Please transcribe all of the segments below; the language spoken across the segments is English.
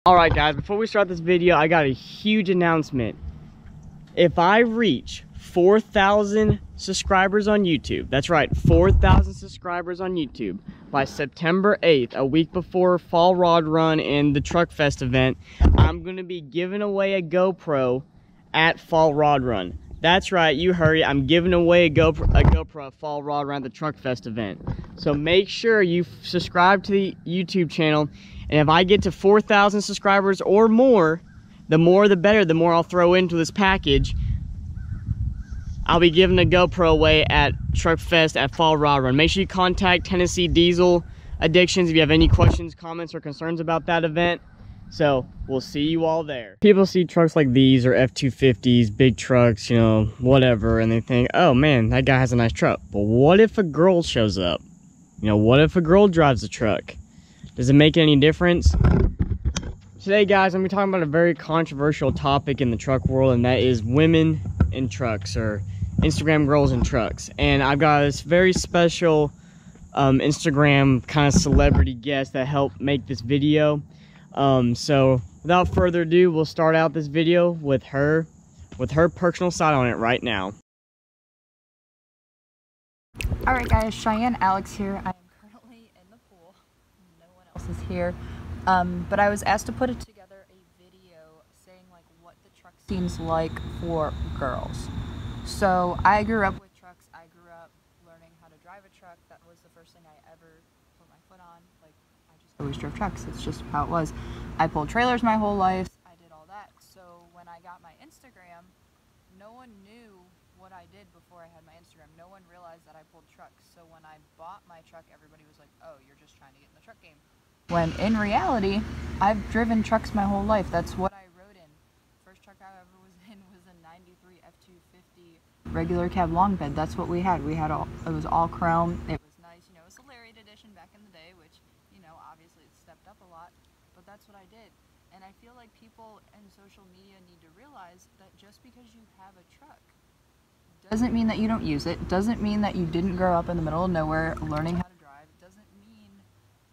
Alright guys, before we start this video, I got a huge announcement. If I reach 4,000 subscribers on YouTube, that's right, 4,000 subscribers on YouTube, by September 8th, a week before Fall Rod Run and the Truck Fest event, I'm going to be giving away a GoPro at Fall Rod Run. That's right, you heard it, I'm giving away a GoPro at Fall Rod Run at the Truck Fest event. So make sure you subscribe to the YouTube channel. And if I get to 4,000 subscribers or more the better, the more I'll throw into this package. I'll be giving a GoPro away at Truck Fest at Fall Rod Run. Make sure you contact Tennessee Diesel Addictions if you have any questions, comments, or concerns about that event. So, we'll see you all there. People see trucks like these or F-250s, big trucks, you know, whatever, and they think, oh man, that guy has a nice truck. But what if a girl shows up? You know, what if a girl drives the truck? Does it make any difference? Today, guys, I'm going to be talking about a very controversial topic in the truck world, and that is women in trucks, or Instagram girls in trucks. And I've got this very special Instagram kind of celebrity guest that helped make this video. So, without further ado, we'll start out this video with her personal side on it right now. Alright guys, Cheyenne Alex here. I am currently in the pool. No one else is here. But I was asked to put together a video saying like what the truck scene's like for girls. So I grew up with trucks. I grew up learning how to drive a truck. That was the first thing I ever put my foot on. Like, I just always drove trucks. It's just how it was. I pulled trailers my whole life. I did all that. So when I got my Instagram, no one knew what I did before I had my Instagram. No one realized that I pulled trucks. So when I bought my truck, everybody was like, oh, you're just trying to get in the truck game. When in reality, I've driven trucks my whole life. That's what I rode in. First truck I ever was in was a 93 F-250 regular cab long bed. That's what we had. It was all chrome. It was nice. You know, it was a Lariat edition back in the day, which, you know, obviously it's stepped up a lot. But that's what I did. And I feel like people in social media need to realize that just because you have a truck doesn't mean that you don't use it. Doesn't mean that you didn't grow up in the middle of nowhere learning how to drive. It doesn't mean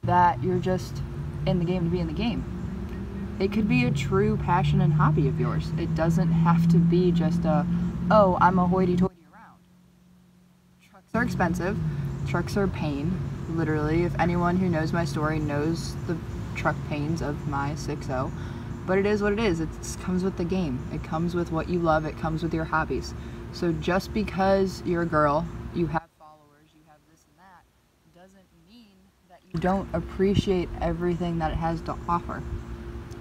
that you're just in the game to be in the game. It could be a true passion and hobby of yours. It doesn't have to be just oh, I'm a hoity-toity around. Trucks are expensive. Trucks are pain. Literally, if anyone who knows my story knows the truck pains of my 6.0. But it is what it is. It comes with the game. It comes with what you love. It comes with your hobbies. So just because you're a girl, you have followers, you have this and that, doesn't mean that you don't appreciate everything that it has to offer.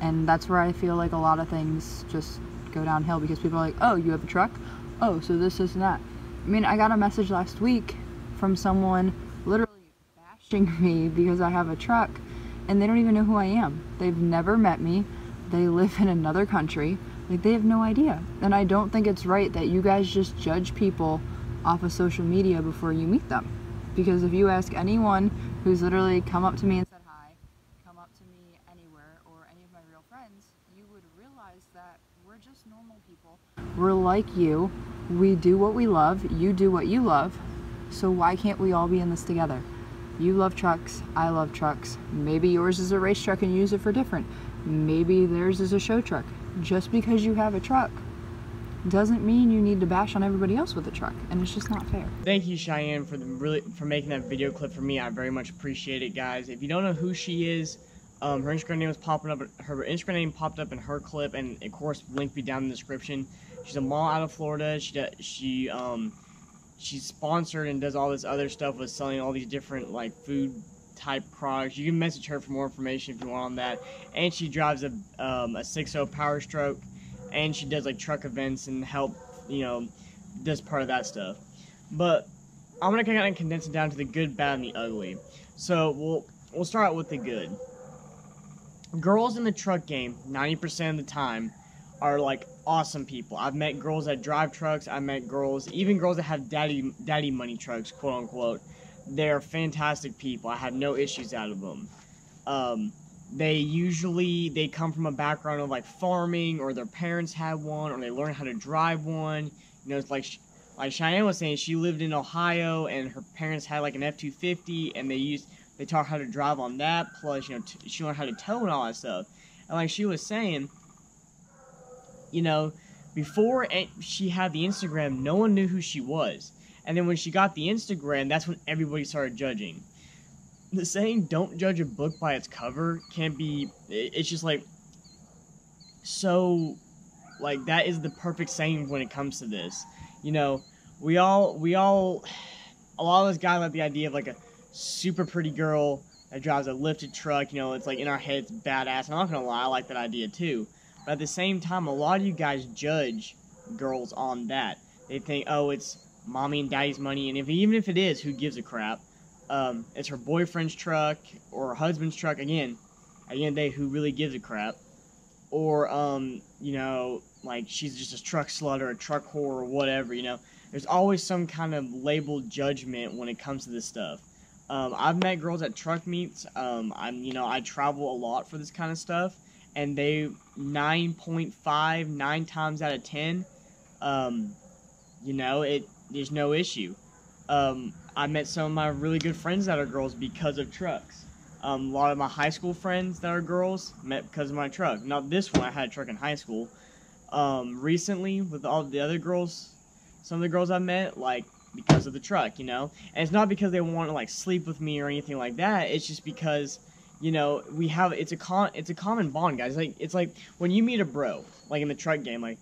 And that's where I feel like a lot of things just go downhill, because people are like, oh, you have a truck? Oh, so this and that. I mean, I got a message last week from someone literally bashing me because I have a truck, and they don't even know who I am. They've never met me. They live in another country. Like, they have no idea. And I don't think it's right that you guys just judge people off of social media before you meet them. Because if you ask anyone who's literally come up to me and said hi, come up to me anywhere, or any of my real friends, you would realize that we're just normal people. We're like you. We do what we love. You do what you love. So why can't we all be in this together? You love trucks. I love trucks. Maybe yours is a race truck and you use it for different. Maybe theirs is a show truck. Just because you have a truck doesn't mean you need to bash on everybody else with a truck, and it's just not fair. Thank you, Cheyenne, for making that video clip for me. I very much appreciate it, guys. If you don't know who she is, her Instagram name was popping up. Her Instagram name popped up in her clip, and of course, link be down in the description. She's a mom out of Florida. She's sponsored and does all this other stuff with selling all these different like food type products. You can message her for more information if you want on that. And she drives a 6.0 powerstroke, and she does like truck events and help, you know, this part of that stuff. But I'm gonna kind of condense it down to the good, bad, and the ugly. So we'll start out with the good. Girls in the truck game 90% of the time are like awesome people. I've met girls that drive trucks. I've met girls, even girls that have daddy money trucks, quote unquote. They're fantastic people. I have no issues out of them. They come from a background of like farming, or their parents had one, or they learned how to drive one. You know, it's like Cheyenne was saying, she lived in Ohio and her parents had like an F-250, and they taught her how to drive on that. Plus, you know, she learned how to tow and all that stuff. And like she was saying, you know, before she had the Instagram, no one knew who she was. And then when she got the Instagram, that's when everybody started judging. The saying, don't judge a book by its cover, can be, it's just like, so, like, that is the perfect saying when it comes to this. You know, we all, a lot of us guys like the idea of like a super pretty girl that drives a lifted truck, you know, it's like in our heads badass. And I'm not gonna lie, I like that idea too. But at the same time, a lot of you guys judge girls on that. They think, oh, it's mommy and daddy's money, and even if it is, who gives a crap? It's her boyfriend's truck or her husband's truck. Again, at the end of the day, who really gives a crap? Or, you know, like she's just a truck slut or a truck whore or whatever, you know. There's always some kind of labeled judgment when it comes to this stuff. I've met girls at truck meets. I travel a lot for this kind of stuff, and they 9.5, 9 times out of 10, you know, there's no issue. I met some of my really good friends that are girls because of trucks. A lot of my high school friends that are girls met because of my truck. Not this one, I had a truck in high school. Recently, with all the other girls, some of the girls I met, like, because of the truck, you know? And it's not because they want to, like, sleep with me or anything like that. It's just because, you know, it's a common bond, guys. It's like when you meet a bro, like in the truck game, like,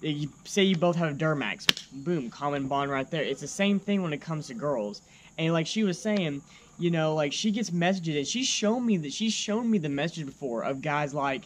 you say you both have a duramax, boom, common bond right there. It's the same thing when it comes to girls. And like she was saying, you know, like she gets messages, and she's shown me the message before of guys like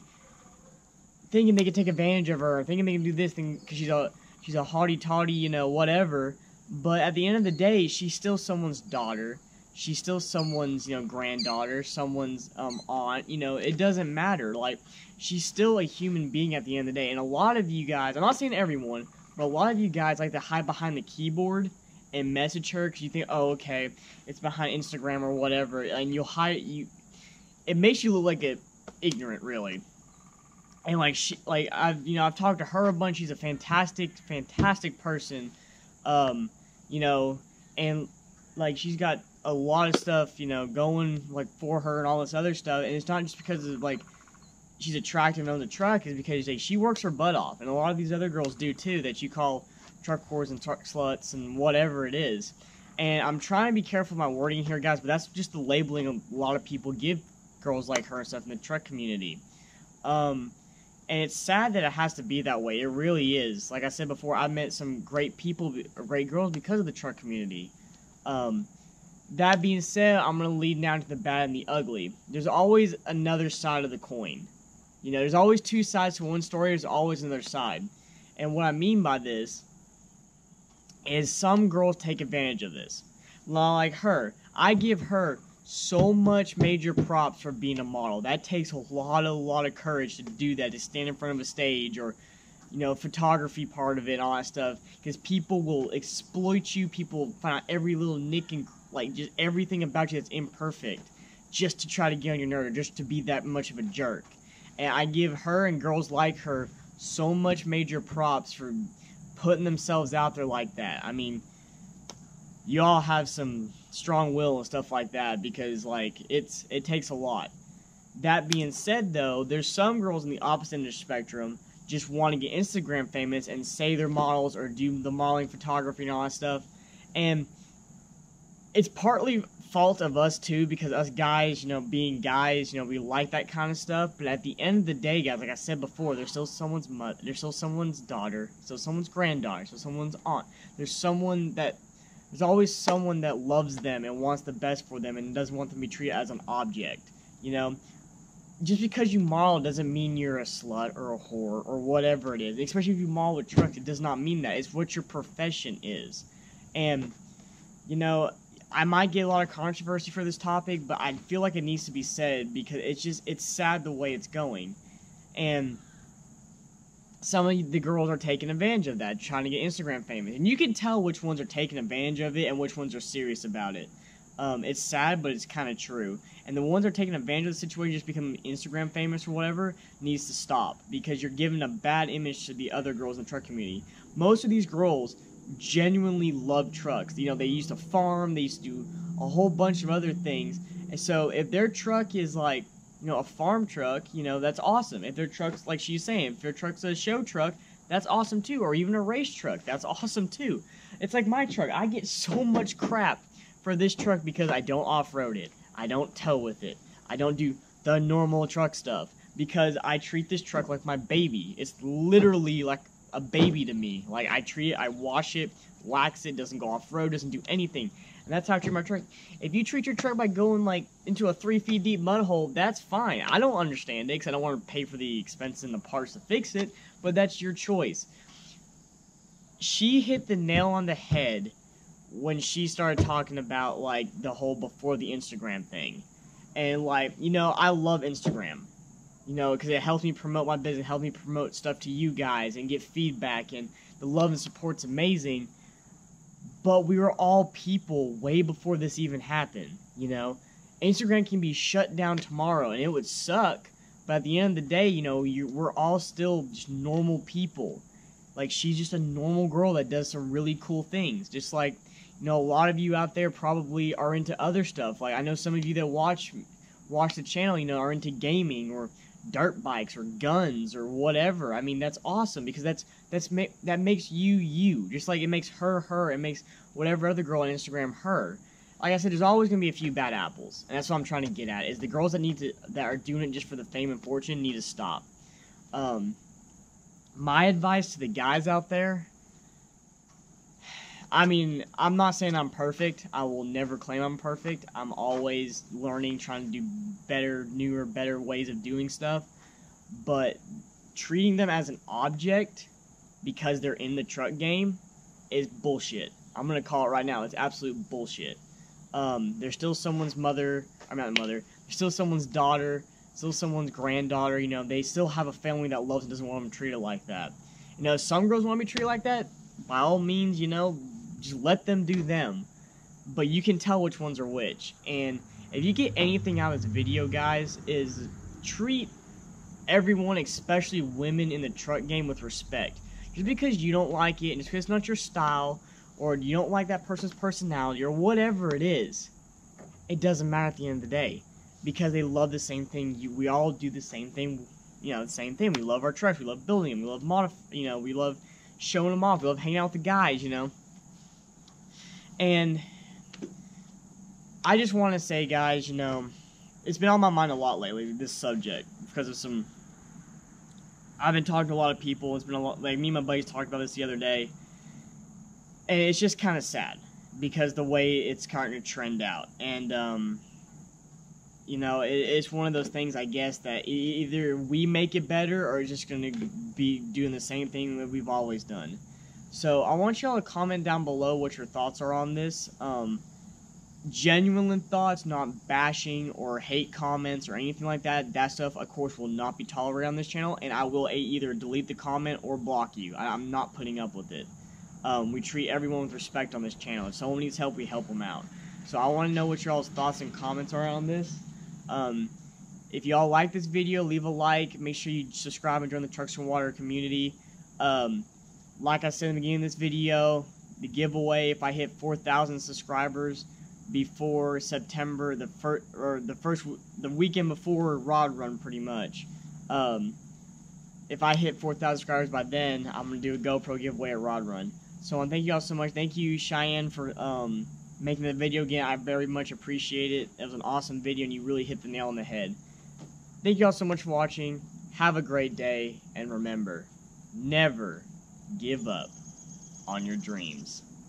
thinking they could take advantage of her, thinking they can do this thing because she's a haughty toddy, you know, whatever. But at the end of the day, she's still someone's daughter. She's still someone's, you know, granddaughter, someone's aunt. You know, it doesn't matter. Like, she's still a human being at the end of the day. And a lot of you guys, I'm not saying everyone, but a lot of you guys like to hide behind the keyboard and message her because you think, oh, okay, it's behind Instagram or whatever, and it makes you look like ignorant, really. And like I've talked to her a bunch. She's a fantastic person, you know, and like she's got a lot of stuff, you know, going like for her and all this other stuff. And it's not just because of like she's attractive on the truck, is because like, she works her butt off, and a lot of these other girls do too, that you call truck whores and truck sluts and whatever it is. And I'm trying to be careful with my wording here, guys, but that's just the labeling a lot of people give girls like her and stuff in the truck community. And it's sad that it has to be that way. It really is. Like I said before, I met some great people, great girls, because of the truck community. That being said, I'm going to lead now to the bad and the ugly. There's always another side of the coin. You know, there's always two sides to one story. There's always another side. And what I mean by this is some girls take advantage of this. Like her. I give her so much major props for being a model. That takes a lot of courage to do that, to stand in front of a stage, or, you know, photography part of it and all that stuff, because people will exploit you. People find out every little nick and like just everything about you that's imperfect, just to try to get on your nerve, just to be that much of a jerk. And I give her and girls like her so much major props for putting themselves out there like that. I mean, you all have some strong will and stuff like that, because like it takes a lot. That being said, though, there's some girls in the opposite end of the spectrum just want to get Instagram famous and say they're models or do the modeling, photography, and all that stuff. And it's partly fault of us too, because us guys, you know, being guys, you know, we like that kind of stuff. But at the end of the day, guys, like I said before, there's still someone's mother, there's still someone's daughter, still someone's granddaughter, still someone's aunt. There's always someone that loves them and wants the best for them and doesn't want them to be treated as an object. You know, just because you model doesn't mean you're a slut or a whore or whatever it is. Especially if you model with trucks, it does not mean that. It's what your profession is. And, you know, I might get a lot of controversy for this topic, but I feel like it needs to be said, because it's sad the way it's going. And some of the girls are taking advantage of that, trying to get Instagram famous. And you can tell which ones are taking advantage of it and which ones are serious about it. It's sad, but it's kind of true. And the ones that are taking advantage of the situation, just becoming Instagram famous or whatever, needs to stop, because you're giving a bad image to the other girls in the truck community. Most of these girls genuinely love trucks. You know, they used to farm, they used to do a whole bunch of other things. And so if their truck is like you know, a farm truck, you know, that's awesome. If their truck's, like she's saying, if their truck's a show truck, that's awesome too. Or even a race truck, that's awesome too. It's like my truck. I get so much crap for this truck because I don't off-road it. I don't tow with it. I don't do the normal truck stuff because I treat this truck like my baby. It's literally like a baby to me. Like, I treat it, I wash it, wax it, doesn't go off-road, doesn't do anything. And that's how I treat my truck. If you treat your truck by going, like, into a 3 feet deep mud hole, that's fine. I don't understand it because I don't want to pay for the expense and the parts to fix it, but that's your choice. She hit the nail on the head when she started talking about, like, the whole before the Instagram thing. And, like, you know, I love Instagram. You know, because it helps me promote my business, helps me promote stuff to you guys and get feedback, and the love and support's amazing. But we were all people way before this even happened, you know? Instagram can be shut down tomorrow, and it would suck, but at the end of the day, you know, we're all still just normal people. Like, she's just a normal girl that does some really cool things. Just like, you know, a lot of you out there probably are into other stuff. Like, I know some of you that watch the channel, you know, are into gaming or dirt bikes or guns or whatever. I mean, that's awesome because that makes you you. Just like it makes her her, it makes whatever other girl on Instagram her. Like I said, there's always gonna be a few bad apples, and that's what I'm trying to get at. Is the girls that are doing it just for the fame and fortune need to stop. My advice to the guys out there. I mean, I'm not saying I'm perfect. I will never claim I'm perfect. I'm always learning, trying to do better, newer, better ways of doing stuff. But treating them as an object because they're in the truck game is bullshit. I'm going to call it right now. It's absolute bullshit. They're still someone's mother. I'm not mother. They're still someone's daughter, still someone's granddaughter. You know, they still have a family that loves and doesn't want them treated like that. You know, some girls want to be treated like that. By all means, you know, just let them do them. But you can tell which ones are which. And if you get anything out of this video, guys, is treat everyone, especially women in the truck game, with respect. Just because you don't like it, and just because it's not your style, or you don't like that person's personality, or whatever it is, it doesn't matter at the end of the day. Because they love the same thing. We all do the same thing. You know, the same thing. We love our trucks. We love building them. We love we love showing them off. We love hanging out with the guys, you know. And I just want to say, guys, you know, it's been on my mind a lot lately, this subject, because of I've been talking to a lot of people. It's been a lot, like, me and my buddies talked about this the other day, and it's just kind of sad, because the way it's kind of trend out, and, you know, it's one of those things, I guess, that either we make it better, or it's just going to be doing the same thing that we've always done. So, I want y'all to comment down below what your thoughts are on this. Genuine thoughts, not bashing or hate comments or anything like that. That stuff, of course, will not be tolerated on this channel, and I will either delete the comment or block you. I'm not putting up with it. We treat everyone with respect on this channel. If someone needs help, we help them out. So, I want to know what y'all's thoughts and comments are on this. If y'all like this video, leave a like. Make sure you subscribe and join the Trucks and Water community. Like I said in the beginning of this video, the giveaway, if I hit 4,000 subscribers before September, the weekend before Rod Run, pretty much. If I hit 4,000 subscribers by then, I'm gonna do a GoPro giveaway at Rod Run. So I want to thank you all so much. Thank you, Cheyenne, for making the video again. I very much appreciate it. It was an awesome video, and you really hit the nail on the head. Thank you all so much for watching. Have a great day, and remember, never give up on your dreams.